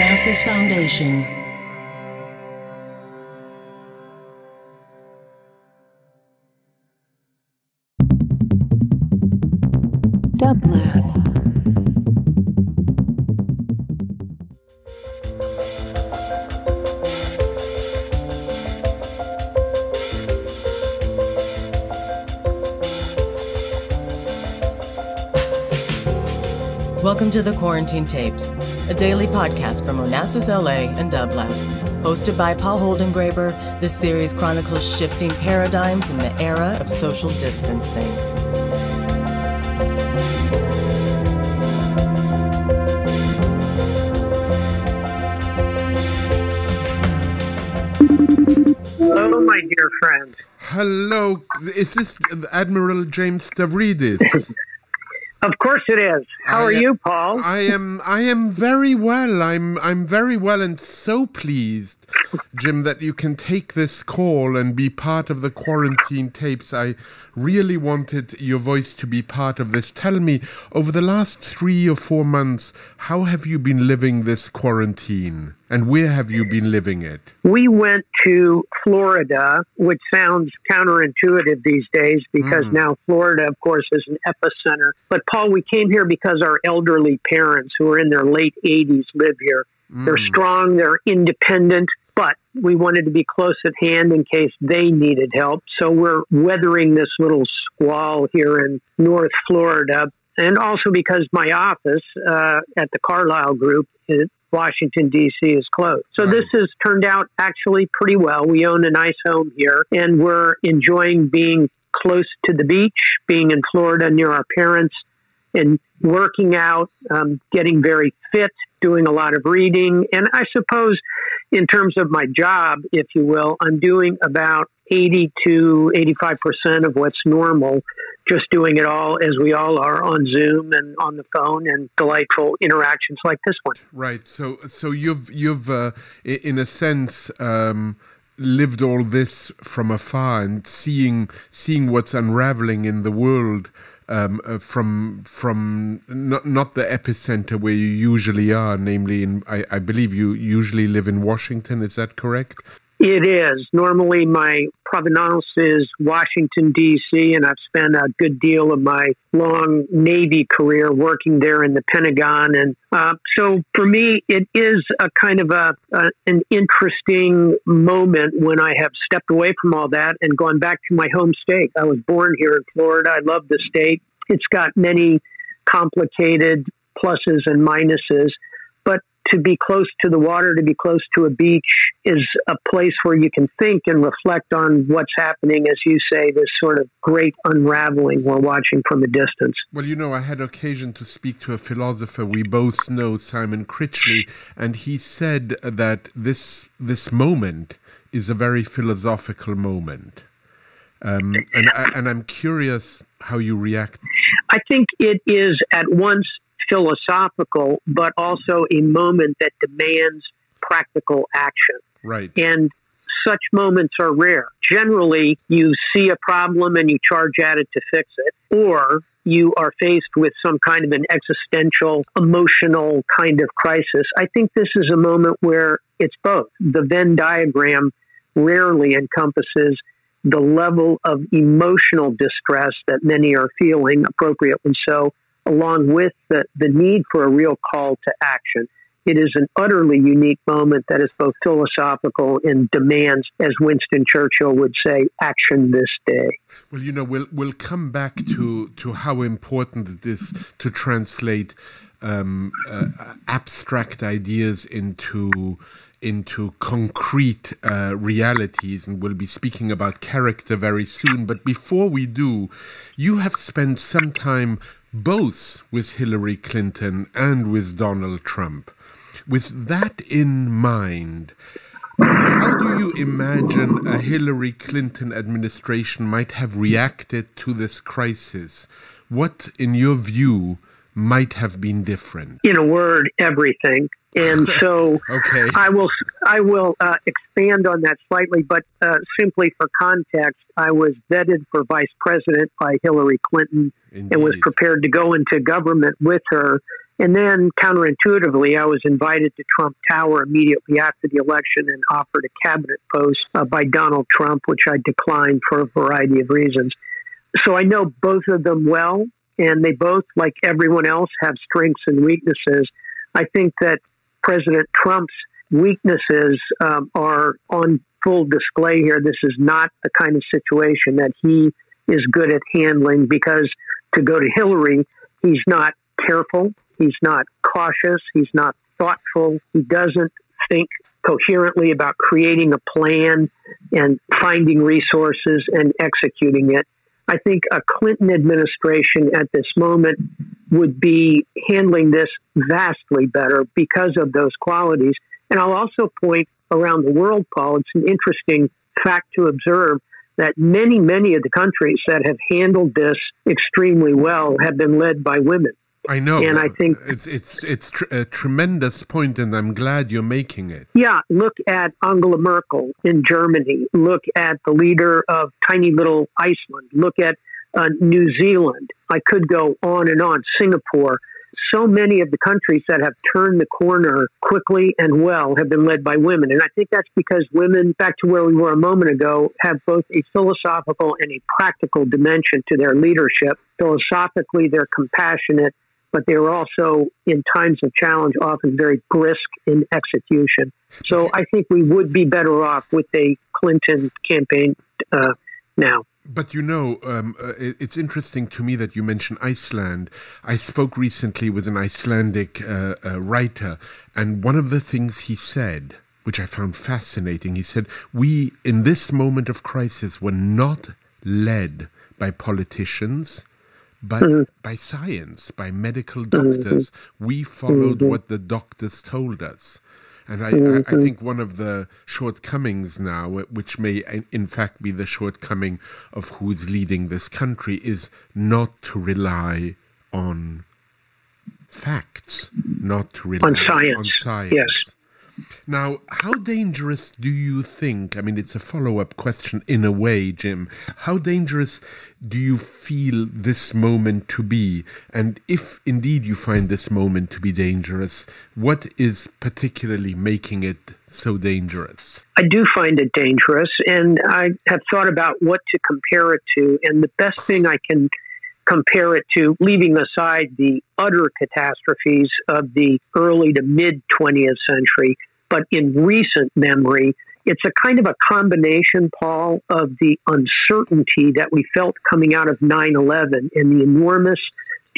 Onassis Foundation. Dublab. Welcome to the Quarantine Tapes, a daily podcast from Onassis LA and Dublab. Hosted by Paul Holdengraber, this series chronicles shifting paradigms in the era of social distancing. Hello, my dear friend. Hello, is this Admiral James Stavridis? Of course it is. How are you, Paul? I am very well. I'm very well and so pleased, Jim, that you can take this call and be part of the Quarantine Tapes. I really wanted your voice to be part of this. Tell me, over the last 3 or 4 months, how have you been living this quarantine? And where have you been living it? We went to Florida, which sounds counterintuitive these days because now Florida, of course, is an epicenter. But, Paul, we came here because our elderly parents, who are in their late 80s, live here. They're strong, they're independent, but we wanted to be close at hand in case they needed help. So we're weathering this little squall here in North Florida. And also because my office at the Carlisle Group in Washington, D.C. is closed. So this has turned out actually pretty well. We own a nice home here, and we're enjoying being close to the beach, being in Florida near our parents, and working out, getting very fit, doing a lot of reading. And I suppose in terms of my job, if you will, I'm doing about 80 to 85% of what's normal, just doing it all as we all are on Zoom and on the phone and delightful interactions like this one. Right. So you've in a sense lived all this from afar and seeing what's unraveling in the world from not the epicenter where you usually are, namely I believe you usually live in Washington. Is that correct? It is. Normally my provenance is Washington, D.C., and I've spent a good deal of my long Navy career working there in the Pentagon. And so for me, it is a kind of an interesting moment when I have stepped away from all that and gone back to my home state. I was born here in Florida. I love the state. It's got many complicated pluses and minuses, but to be close to the water, to be close to a beach is a place where you can think and reflect on what's happening, as you say, this sort of great unraveling we're watching from a distance. Well, you know, I had occasion to speak to a philosopher we both know, Simon Critchley, and he said that this moment is a very philosophical moment. And I'm curious how you react. I think it is at once philosophical, but also a moment that demands practical action. Right. And such moments are rare. Generally, you see a problem and you charge at it to fix it, or you are faced with some kind of an existential, emotional kind of crisis. I think this is a moment where it's both. The Venn diagram rarely encompasses the level of emotional distress that many are feeling, appropriately so, along with the need for a real call to action. It is an utterly unique moment that is both philosophical and demands, as Winston Churchill would say, action this day. Well, you know, we'll come back to how important it is to translate abstract ideas into concrete realities, and we'll be speaking about character very soon. But before we do, you have spent some time both with Hillary Clinton and with Donald Trump. With that in mind, how do you imagine a Hillary Clinton administration might have reacted to this crisis? What, in your view, might have been different? In a word, everything. And so okay. I will expand on that slightly, but simply for context, I was vetted for vice president by Hillary Clinton. Indeed. And was prepared to go into government with her And then counterintuitively, I was invited to Trump Tower immediately after the election and offered a cabinet post by Donald Trump, which I declined for a variety of reasons. So I know both of them well, and they both, like everyone else, have strengths and weaknesses. I think that President Trump's weaknesses are on full display here. This is not the kind of situation that he is good at handling, because to go to Hillary, he's not careful, he's not cautious, he's not thoughtful, he doesn't think coherently about creating a plan and finding resources and executing it. I think a Clinton administration at this moment would be handling this vastly better because of those qualities. And I'll also point around the world, Paul, it's an interesting fact to observe that many of the countries that have handled this extremely well have been led by women. I know. And I think it's a tremendous point, and I'm glad you're making it. Yeah, look at Angela Merkel in Germany. Look at the leader of tiny little Iceland. Look at New Zealand. I could go on and on. Singapore. So many of the countries that have turned the corner quickly and well have been led by women. And I think that's because women, back to where we were a moment ago, have both a philosophical and a practical dimension to their leadership. Philosophically, they're compassionate, but they're also, in times of challenge, often very brisk in execution. So I think we would be better off with a Clinton campaign now. But you know, it's interesting to me that you mentioned Iceland. I spoke recently with an Icelandic writer, and one of the things he said, which I found fascinating, he said, we, in this moment of crisis, were not led by politicians, but by science, by medical doctors. We followed what the doctors told us. And I think one of the shortcomings now, which may in fact be the shortcoming of who's leading this country, is not to rely on facts, not to rely on science. Yes. Now, how dangerous do you think, I mean, it's a follow-up question in a way, Jim, how dangerous do you feel this moment to be? And if indeed you find this moment to be dangerous, what is particularly making it so dangerous? I do find it dangerous, and I have thought about what to compare it to, and the best thing I can compare it to, leaving aside the utter catastrophes of the early to mid-20th century, but in recent memory, it's a kind of a combination, Paul, of the uncertainty that we felt coming out of 9/11 and the enormous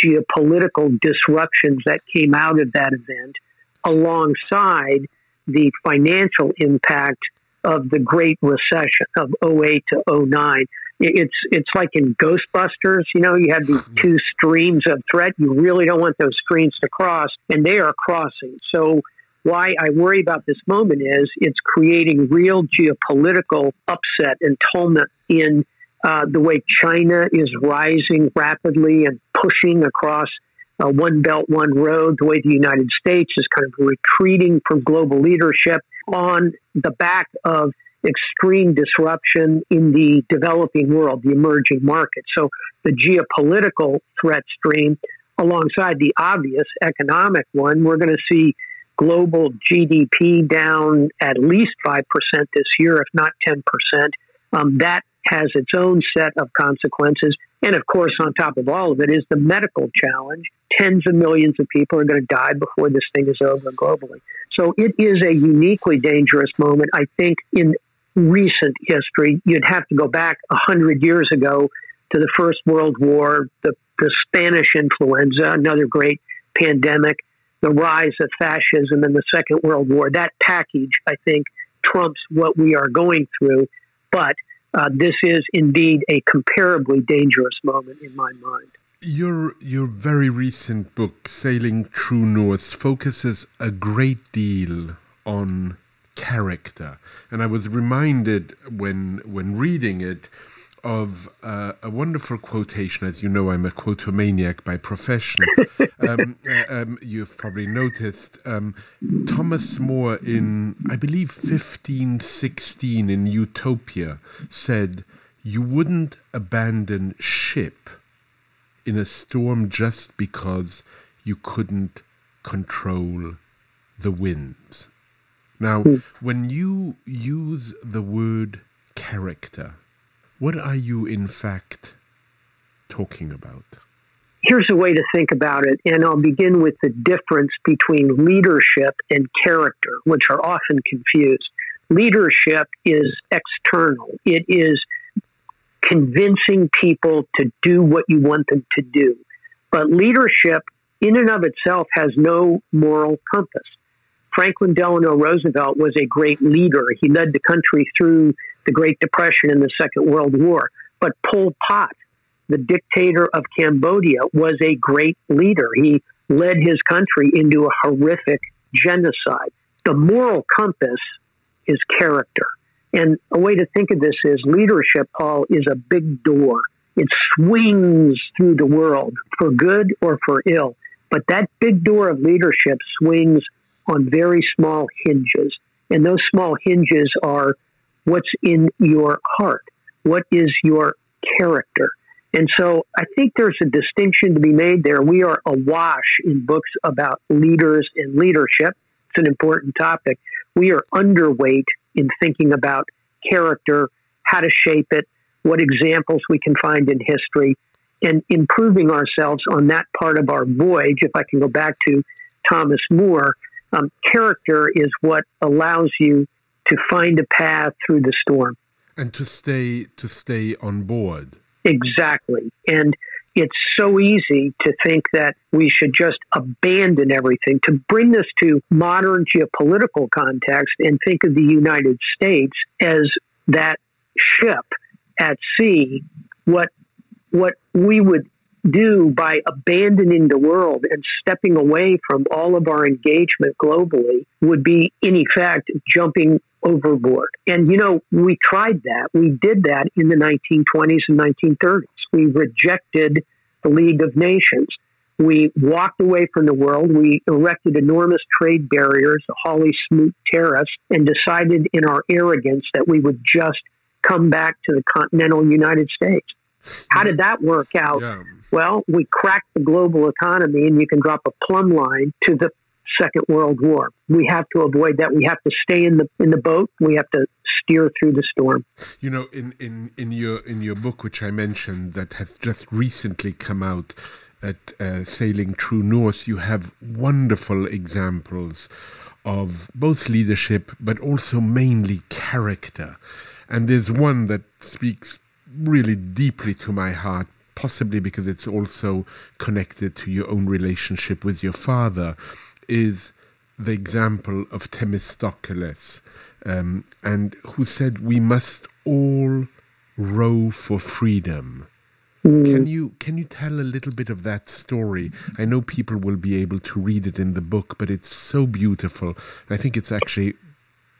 geopolitical disruptions that came out of that event, alongside the financial impact of the Great Recession of 08 to 09. It's like in Ghostbusters, you know, you have these two streams of threat. You really don't want those streams to cross, and they are crossing. So why I worry about this moment is it's creating real geopolitical upset and tumult in the way China is rising rapidly and pushing across One Belt, One Road, the way the United States is kind of retreating from global leadership on the back of extreme disruption in the developing world, the emerging market. So the geopolitical threat stream, alongside the obvious economic one, we're going to see global GDP down at least 5% this year, if not 10%. That has its own set of consequences. And of course, on top of all of it is the medical challenge. Tens of millions of people are going to die before this thing is over globally. So it is a uniquely dangerous moment. I think in recent history, you'd have to go back 100 years ago to the First World War, the Spanish influenza, another great pandemic, the rise of fascism and the Second World War. That package, I think, trumps what we are going through. But this is indeed a comparably dangerous moment in my mind. Your very recent book, Sailing True North, focuses a great deal on character. And I was reminded when reading it of a wonderful quotation. As you know, I'm a quotomaniac by profession. You've probably noticed. Thomas More in, I believe, 1516 in Utopia said, "You wouldn't abandon ship in a storm just because you couldn't control the winds. Now, when you use the word character, what are you in fact talking about? Here's a way to think about it, and I'll begin with the difference between leadership and character, which are often confused. Leadership is external. It is convincing people to do what you want them to do. But leadership, in and of itself, has no moral compass. Franklin Delano Roosevelt was a great leader. He led the country through the Great Depression and the Second World War. But Pol Pot, the dictator of Cambodia, was a great leader. He led his country into a horrific genocide. The moral compass is character. And a way to think of this is leadership, Paul, is a big door. It swings through the world for good or for ill. But that big door of leadership swings on very small hinges. And those small hinges are what's in your heart. What is your character? And so I think there's a distinction to be made there. We are awash in books about leaders and leadership. It's an important topic. We are underweight in thinking about character, how to shape it, what examples we can find in history, and improving ourselves on that part of our voyage. If I can go back to Thomas More, character is what allows you to find a path through the storm. And to stay on board. Exactly. And it's so easy to think that we should just abandon everything. To bring this to modern geopolitical context and think of the United States as that ship at sea, what we would do by abandoning the world and stepping away from all of our engagement globally would be, in effect, jumping overboard. And, we tried that. We did that in the 1920s and 1930s. We rejected the League of Nations. We walked away from the world. We erected enormous trade barriers, the Hawley Smoot Terrace, and decided in our arrogance that we would just come back to the continental United States. How did that work out? Yeah. Well, we cracked the global economy, and you can drop a plumb line to the Second World War. We have to avoid that. We have to stay in the boat. We have to steer through the storm. In your book, which I mentioned, that has just recently come out at Sailing True North, you have wonderful examples of both leadership, but also mainly character. And there's one that speaks really deeply to my heart, possibly because it's also connected to your own relationship with your father, is the example of Themistocles, and who said, we must all row for freedom. Can you tell a little bit of that story? I know people will be able to read it in the book, but it's so beautiful. I think it's actually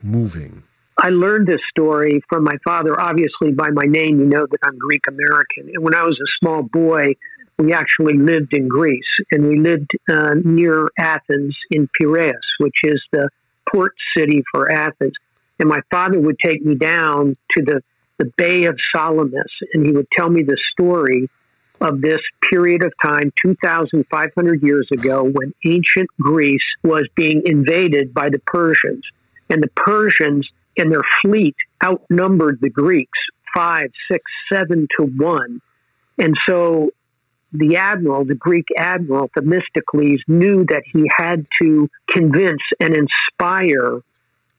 moving. I learned this story from my father. Obviously, by my name, you know that I'm Greek American. And when I was a small boy, we actually lived in Greece, and we lived near Athens in Piraeus, which is the port city for Athens. And my father would take me down to the Bay of Salamis, and he would tell me the story of this period of time, 2,500 years ago, when ancient Greece was being invaded by the Persians. And the Persians and their fleet outnumbered the Greeks 5, 6, 7 to 1. And so the admiral, the Greek admiral, Themistocles, knew that he had to convince and inspire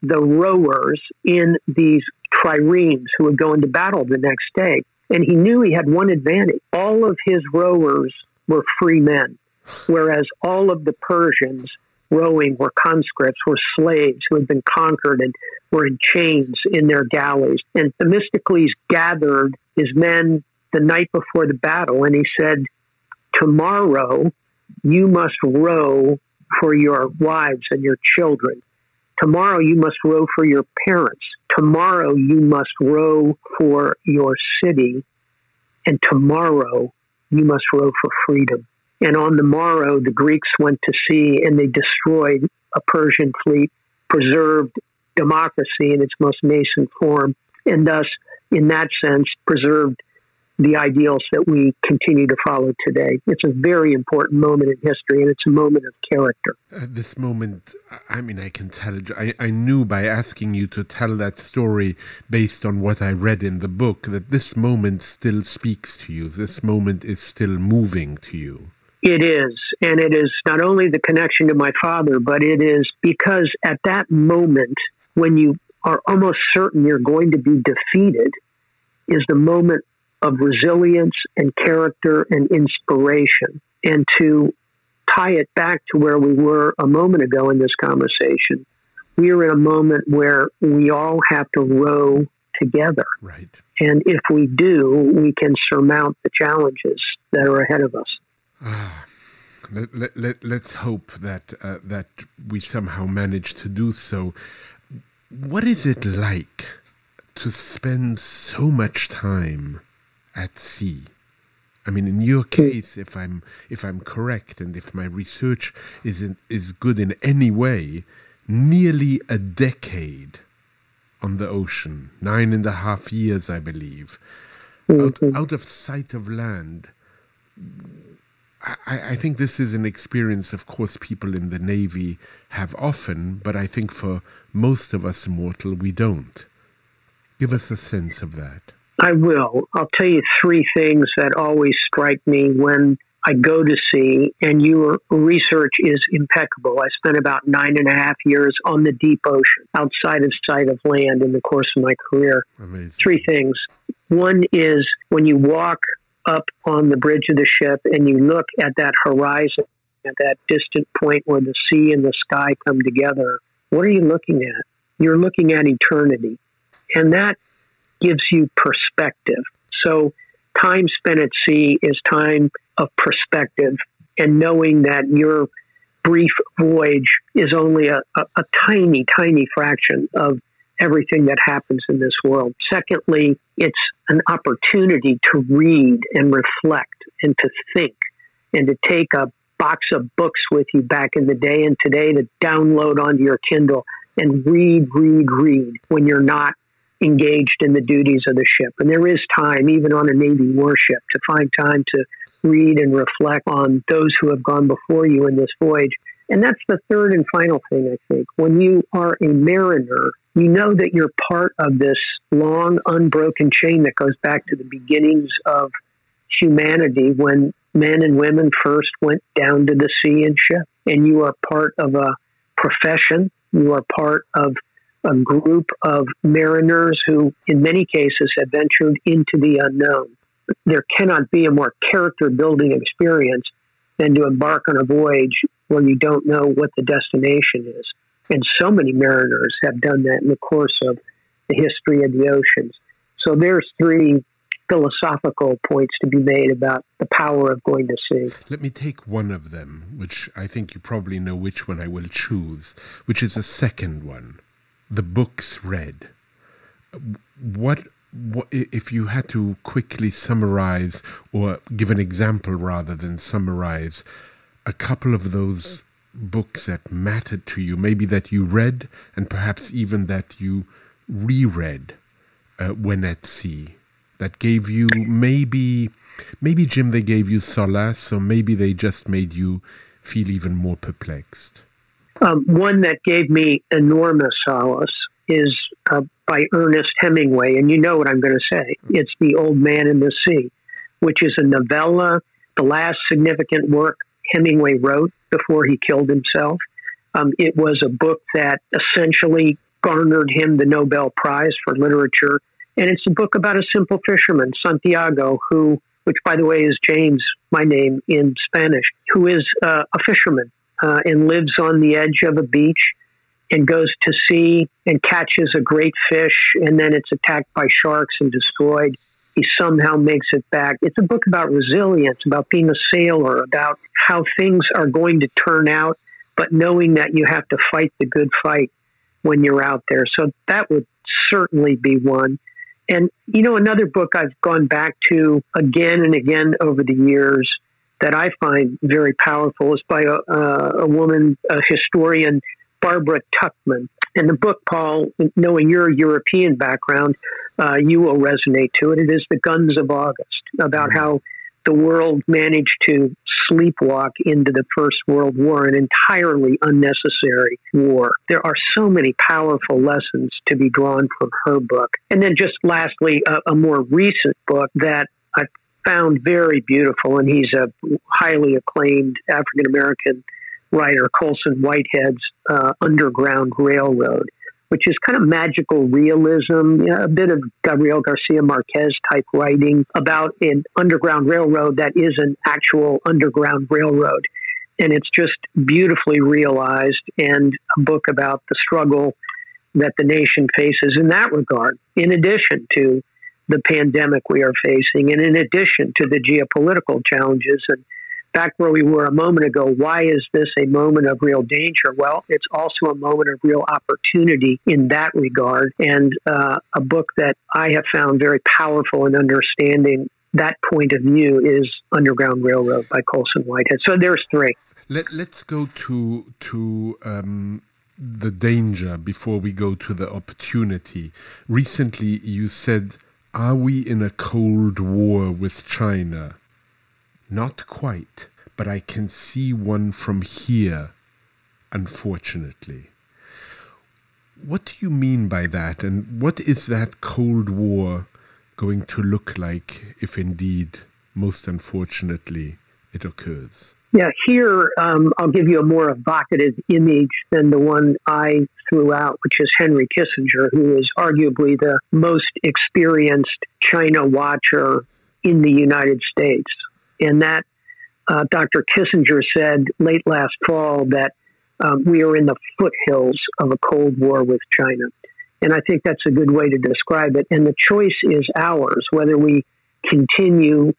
the rowers in these triremes who would go into battle the next day. And he knew he had one advantage. All of his rowers were free men, whereas all of the Persians rowing were conscripts, were slaves who had been conquered and were in chains in their galleys. And Themistocles gathered his men the night before the battle, and he said, tomorrow you must row for your wives and your children. Tomorrow you must row for your parents. Tomorrow you must row for your city. And tomorrow you must row for freedom. And on the morrow, the Greeks went to sea and they destroyed a Persian fleet, preserved democracy in its most nascent form, and thus, in that sense, preserved the ideals that we continue to follow today. It's a very important moment in history, and it's a moment of character. This moment, I mean, I can tell, I knew by asking you to tell that story based on what I read in the book, that this moment still speaks to you. This moment is still moving to you. It is. And it is not only the connection to my father, but it is because at that moment, when you are almost certain you're going to be defeated, is the moment of resilience and character and inspiration. And to tie it back to where we were a moment ago in this conversation, we are in a moment where we all have to row together. Right. And if we do, we can surmount the challenges that are ahead of us. Let's hope that that we somehow manage to do so. What is it like to spend so much time at sea? I mean, in your case, if I'm correct, and if my research is good in any way, nearly a decade on the ocean, 9.5 years, I believe, out of sight of land. I think this is an experience, of course, people in the Navy have often, but I think for most of us mortal, we don't. Give us a sense of that. I will. I'll tell you 3 things that always strike me when I go to sea, and your research is impeccable. I spent about 9.5 years on the deep ocean, outside of sight of land in the course of my career. Amazing. 3 things. One is when you walk up on the bridge of the ship and you look at that horizon, at that distant point where the sea and the sky come together, what are you looking at? You're looking at eternity. And that gives you perspective. So time spent at sea is time of perspective, and knowing that your brief voyage is only a tiny, tiny fraction of everything that happens in this world. Secondly, it's an opportunity to read and reflect and to think and to take a box of books with you back in the day and today to download onto your Kindle and read when you're not engaged in the duties of the ship. And there is time, even on a Navy warship, to find time to read and reflect on those who have gone before you in this voyage. And that's the third and final thing, I think. When you are a mariner, you know that you're part of this long, unbroken chain that goes back to the beginnings of humanity, when men and women first went down to the sea in ship. And you are part of a profession. You are part of a group of mariners who, in many cases, have ventured into the unknown. There cannot be a more character-building experience than to embark on a voyage where you don't know what the destination is. And so many mariners have done that in the course of the history of the oceans. So there's 3 philosophical points to be made about the power of going to sea. Let me take one of them, which I think you probably know which one I will choose, which is the second one, the books read. What if you had to quickly summarize, or give an example rather than summarize, a couple of those books that mattered to you, maybe that you read and perhaps even that you reread when at sea, that gave you maybe Jim, they gave you solace, or maybe they just made you feel even more perplexed? One that gave me enormous solace is by Ernest Hemingway, and you know what I'm going to say. It's The Old Man in the Sea, which is a novella, the last significant work Hemingway wrote before he killed himself. It was a book that essentially garnered him the Nobel Prize for Literature, and it's a book about a simple fisherman, Santiago, which by the way is James, my name in Spanish, who is a fisherman and lives on the edge of a beach and goes to sea and catches a great fish, and then it's attacked by sharks and destroyed. He somehow makes it back. It's a book about resilience, about being a sailor, about how things are going to turn out, but knowing that you have to fight the good fight when you're out there. So that would certainly be one. And, you know, another book I've gone back to again and again over the years that I find very powerful is by a woman, a historian, Barbara Tuchman. And the book, Paul, knowing your European background, you will resonate to it. It is The Guns of August, about how the world managed to sleepwalk into the First World War, an entirely unnecessary war. There are so many powerful lessons to be drawn from her book. And then just lastly, a more recent book that I found very beautiful, and he's a highly acclaimed African-American writer, Colson Whitehead's Underground Railroad, which is kind of magical realism, a bit of Gabriel Garcia Marquez type writing about an underground railroad that is an actual underground railroad. And it's just beautifully realized, and a book about the struggle that the nation faces in that regard, in addition to the pandemic we are facing, and in addition to the geopolitical challenges. And back where we were a moment ago, why is this a moment of real danger? Well, it's also a moment of real opportunity in that regard, and a book that I have found very powerful in understanding that point of view is Underground Railroad by Colson Whitehead. So there's three. Let's go to the danger before we go to the opportunity. Recently, you said, are we in a Cold War with China? Not quite, but I can see one from here, unfortunately. What do you mean by that? And what is that Cold War going to look like if indeed, most unfortunately, it occurs? Yeah, here I'll give you a more evocative image than the one I threw out, which is Henry Kissinger, who is arguably the most experienced China watcher in the United States. And that Dr. Kissinger said late last fall that we are in the foothills of a Cold War with China. And I think that's a good way to describe it. And the choice is ours, whether we continue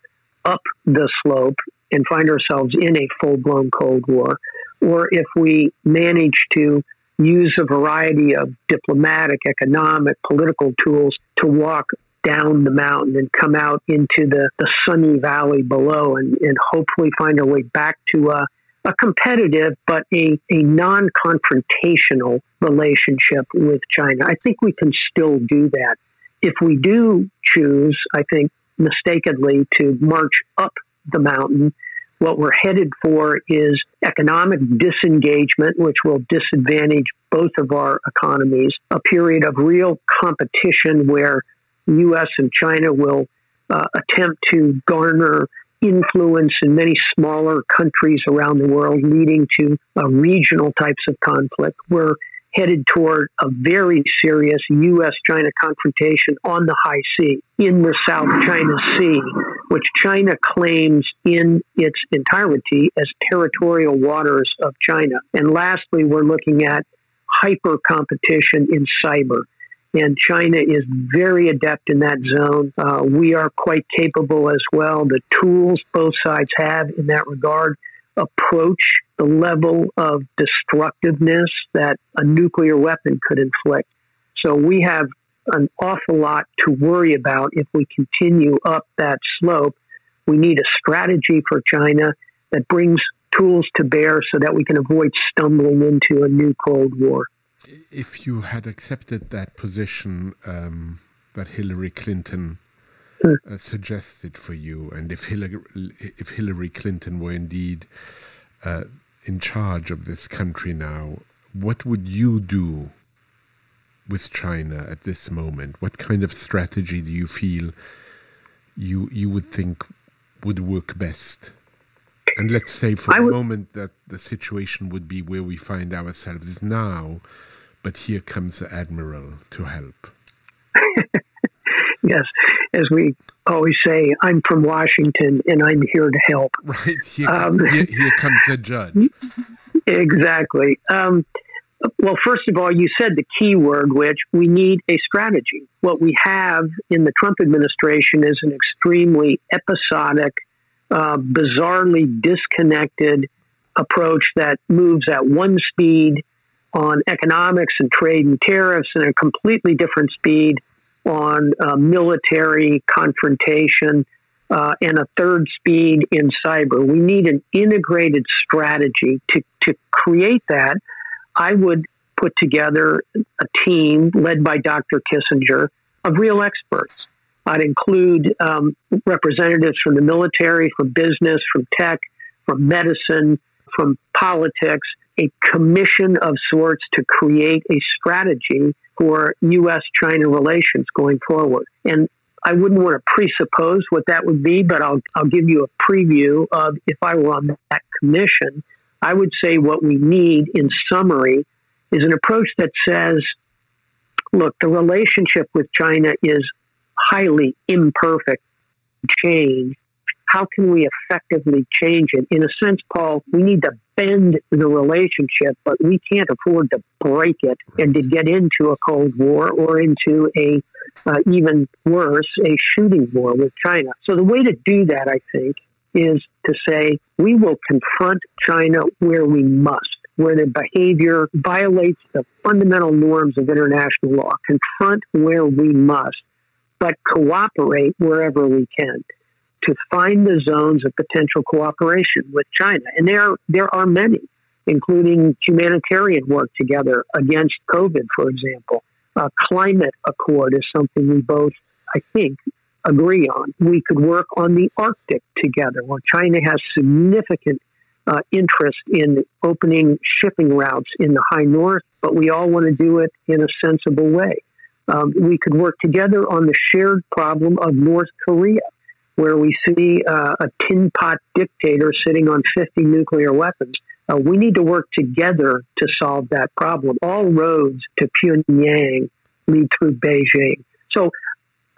up the slope and find ourselves in a full-blown Cold War, or if we manage to use a variety of diplomatic, economic, political tools to walk down the mountain and come out into the sunny valley below and hopefully find our way back to a competitive but a non-confrontational relationship with China. I think we can still do that. If we do choose, I think, mistakenly to march up the mountain, what we're headed for is economic disengagement, which will disadvantage both of our economies, a period of real competition where the U.S. and China will attempt to garner influence in many smaller countries around the world, leading to regional types of conflict. We're headed toward a very serious U.S.-China confrontation on the high sea, in the South China Sea, which China claims in its entirety as territorial waters of China. And lastly, we're looking at hyper competition in cyber. And China is very adept in that zone. We are quite capable as well. The tools both sides have in that regard approach the level of destructiveness that a nuclear weapon could inflict. So we have an awful lot to worry about if we continue up that slope. We need a strategy for China that brings tools to bear so that we can avoid stumbling into a new Cold War. If you had accepted that position that Hillary Clinton suggested for you, and if Hillary Clinton were indeed in charge of this country now, what would you do with China at this moment? What kind of strategy do you feel you would think would work best? And let's say for a moment that the situation would be where we find ourselves now, but here comes the Admiral to help. Yes, as we always say, I'm from Washington and I'm here to help. Right, here comes the judge. Exactly. Well, first of all, you said the key word, which we need a strategy. What we have in the Trump administration is an extremely episodic, bizarrely disconnected approach that moves at one speed on economics and trade and tariffs and a completely different speed on military confrontation and a third speed in cyber. We need an integrated strategy. To create that, I would put together a team led by Dr. Kissinger of real experts. I'd include representatives from the military, from business, from tech, from medicine, from politics, a commission of sorts to create a strategy for U.S.-China relations going forward. And I wouldn't want to presuppose what that would be, but I'll give you a preview of if I were on that commission. I would say what we need, in summary, is an approach that says, look, the relationship with China is highly imperfect. Change. How can we effectively change it? In a sense, Paul, we need to bend the relationship, but we can't afford to break it and to get into a Cold War or into a even worse, a shooting war with China. So the way to do that, I think, is to say we will confront China where we must, where their behavior violates the fundamental norms of international law. Confront where we must, but cooperate wherever we can to find the zones of potential cooperation with China. And there are many, including humanitarian work together against COVID, for example. A climate accord is something we both, I think, agree on. We could work on the Arctic together, where China has significant interest in opening shipping routes in the high north, but we all want to do it in a sensible way. We could work together on the shared problem of North Korea, where we see a tin pot dictator sitting on 50 nuclear weapons. We need to work together to solve that problem. All roads to Pyongyang lead through Beijing. So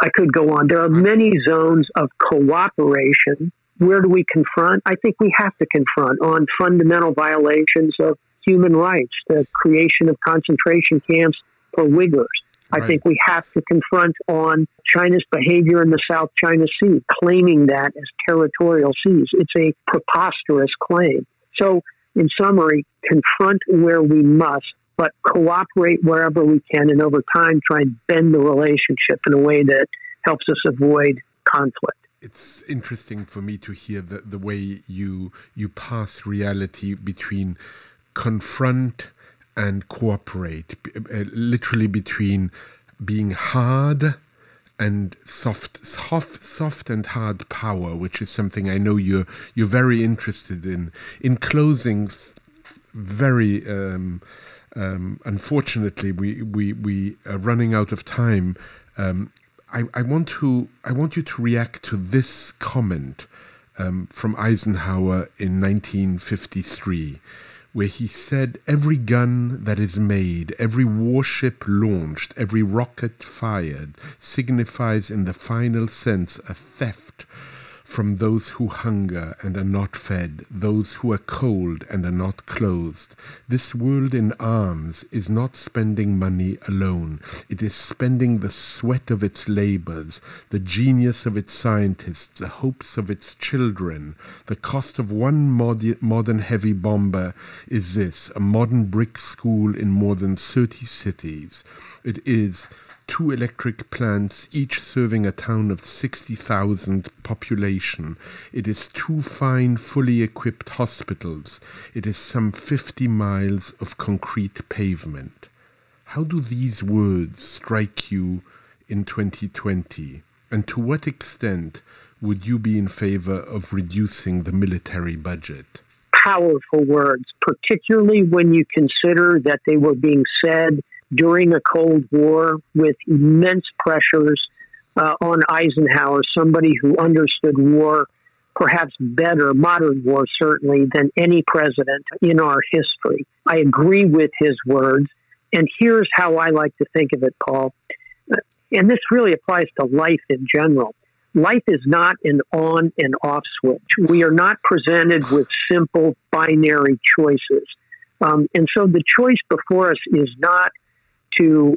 I could go on. There are many zones of cooperation. Where do we confront? I think we have to confront on fundamental violations of human rights, the creation of concentration camps for Uyghurs. I think we have to confront on China's behavior in the South China Sea, claiming that as territorial seas. It's a preposterous claim. So, in summary, confront where we must, but cooperate wherever we can, and over time try and bend the relationship in a way that helps us avoid conflict. It's interesting for me to hear the way you pass reality between confront and cooperate, literally between being hard and soft and hard power, which is something I know you're very interested in. In closing, very unfortunately, we are running out of time. I want you to react to this comment from Eisenhower in 1953. Where he said, every gun that is made, every warship launched, every rocket fired signifies in the final sense a theft from those who hunger and are not fed, those who are cold and are not clothed. This world in arms is not spending money alone. It is spending the sweat of its labors, the genius of its scientists, the hopes of its children. The cost of one modern heavy bomber is this, a modern brick school in more than 30 cities. It is 2 electric plants, each serving a town of 60,000 population. It is 2 fine, fully equipped hospitals. It is some 50 miles of concrete pavement. How do these words strike you in 2020? And to what extent would you be in favor of reducing the military budget? Powerful words, particularly when you consider that they were being said during a Cold War with immense pressures on Eisenhower, somebody who understood war perhaps better, modern war certainly, than any president in our history. I agree with his words, and here's how I like to think of it, Paul. And this really applies to life in general. Life is not an on and off switch. We are not presented with simple binary choices. And so the choice before us is not to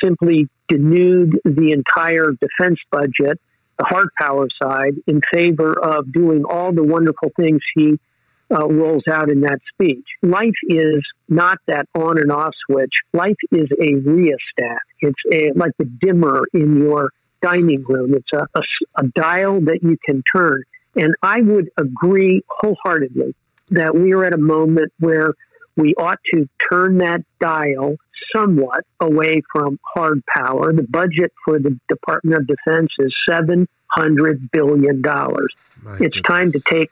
simply denude the entire defense budget, the hard power side, in favor of doing all the wonderful things he rolls out in that speech. Life is not that on and off switch. Life is a rheostat. It's like the dimmer in your dining room. It's a dial that you can turn. And I would agree wholeheartedly that we are at a moment where we ought to turn that dial somewhat away from hard power. The budget for the Department of Defense is $700 billion. It's time to take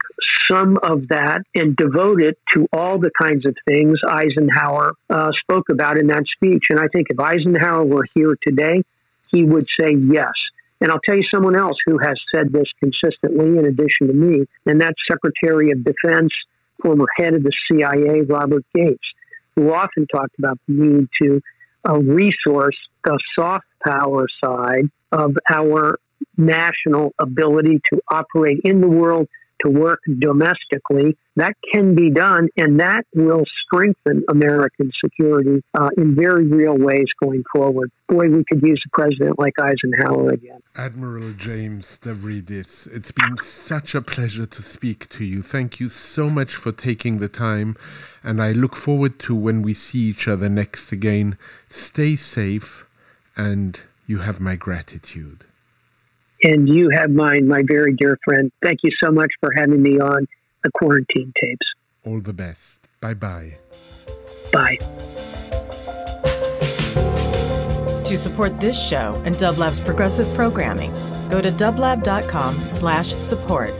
some of that and devote it to all the kinds of things Eisenhower spoke about in that speech. And I think if Eisenhower were here today, he would say yes. And I'll tell you someone else who has said this consistently in addition to me, and that's Secretary of Defense, former head of the CIA, Robert Gates, who often talked about the need to resource the soft power side of our national ability to operate in the world, to work domestically. That can be done, and that will strengthen American security in very real ways going forward. Boy, we could use a president like Eisenhower again. Admiral James Stavridis, it's been such a pleasure to speak to you. Thank you so much for taking the time, and I look forward to when we see each other next again. Stay safe, and you have my gratitude. And you have mine, my very dear friend. Thank you so much for having me on the Quarantine Tapes. All the best. Bye-bye. Bye. To support this show and Dublab's progressive programming, go to dublab.com/support.